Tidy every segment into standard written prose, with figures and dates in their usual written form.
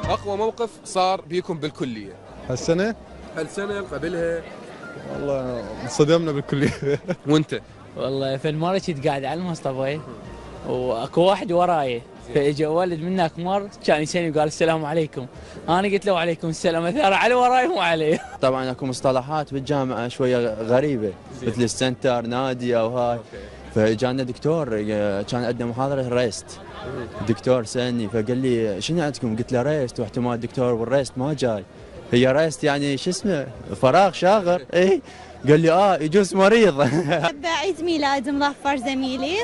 اقوى موقف صار بيكم بالكليه؟ هالسنة هالسنه قبلها؟ والله انصدمنا بالكلية. وانت؟ والله في المرة كنت قاعد على المصطبة واكو واحد وراي، فاجى ولد من هناك مر كان يسالني وقال السلام عليكم. انا قلت له وعليكم السلام، اثار على وراي مو عليه. طبعا اكو مصطلحات بالجامعه شويه غريبه مثل السنتر نادي او هاي. فجانا دكتور كان عندنا محاضره ريست، الدكتور سالني فقال لي شنو عندكم؟ قلت له ريست، واحتمال الدكتور والريست ما جاي. هي ريست يعني شو اسمه فراغ شاغر. اي قال لي يجوز مريض. بعيد ميلاد مظفر زميلي،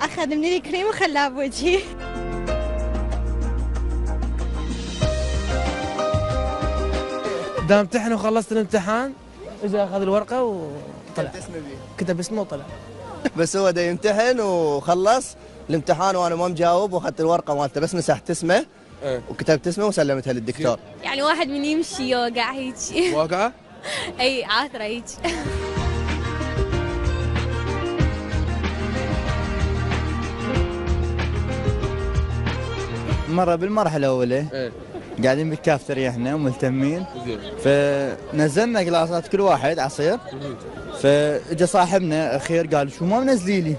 اخذ من الكريم وخلاه بوجهي. دا امتحن وخلصت الامتحان، اجى اخذ الورقه وطلع كتب اسمه وطلع. بس هو دا يمتحن وخلص الامتحان وانا ما مجاوب، واخذت الورقه مالته بس مسحت اسمه وكتبت اسمه وسلمتها للدكتور. يعني واحد من يمشي يوقع هيك. واقعه؟ اي عاثره هيك. مرة بالمرحلة الأولى قاعدين بالكافتريا احنا وملتمين، فنزلنا قلاصات كل واحد عصير. فاجى صاحبنا اخير قال شو ما منزلي لي؟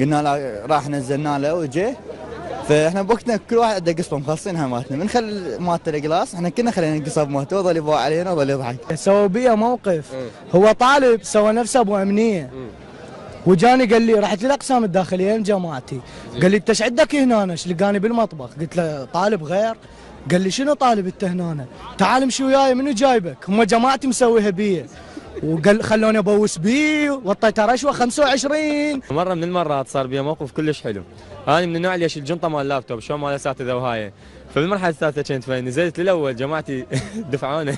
قلنا له راح نزلنا له وجه. فاحنا بوقتنا كل واحد عنده قصبه مخلصينها مالتنا، من خل مالته القلاص احنا كنا خلينا القصب مالته وظل يبوع علينا وظل يضحك. سوى بيا موقف، هو طالب سوى نفسه ابو امنيه، وجاني قال لي رحت للاقسام الداخليه من جامعتي، قال لي انت ايش عندك هنا؟ ايش لقاني بالمطبخ؟ قلت له طالب غير. قال لي شنو طالب انت هنا؟ تعال امشي وياي، منو جايبك؟ هم جماعتي مسويها بيه. وقال خلوني ابوس بيه وطيته رشوه 25. مره من المرات صار بي موقف كلش حلو. انا من النوع اللي اشيل الجنطه مال اللابتوب شلون مال اساتذه وهاي. فبالمرحله الثالثه كنت نزلت للاول جماعتي دفعوني.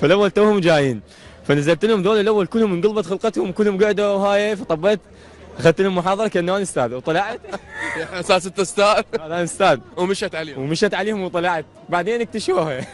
فالاول توهم جايين، فنزلت لهم دول الاول كلهم انقلبت خلقتهم، كلهم قعدوا وهاي. فطبيت اخذت لهم محاضره كانه استاذ وطلعت. اساس انت استاذ؟ انا استاذ. ومشت عليهم وطلعت بعدين اكتشفوها.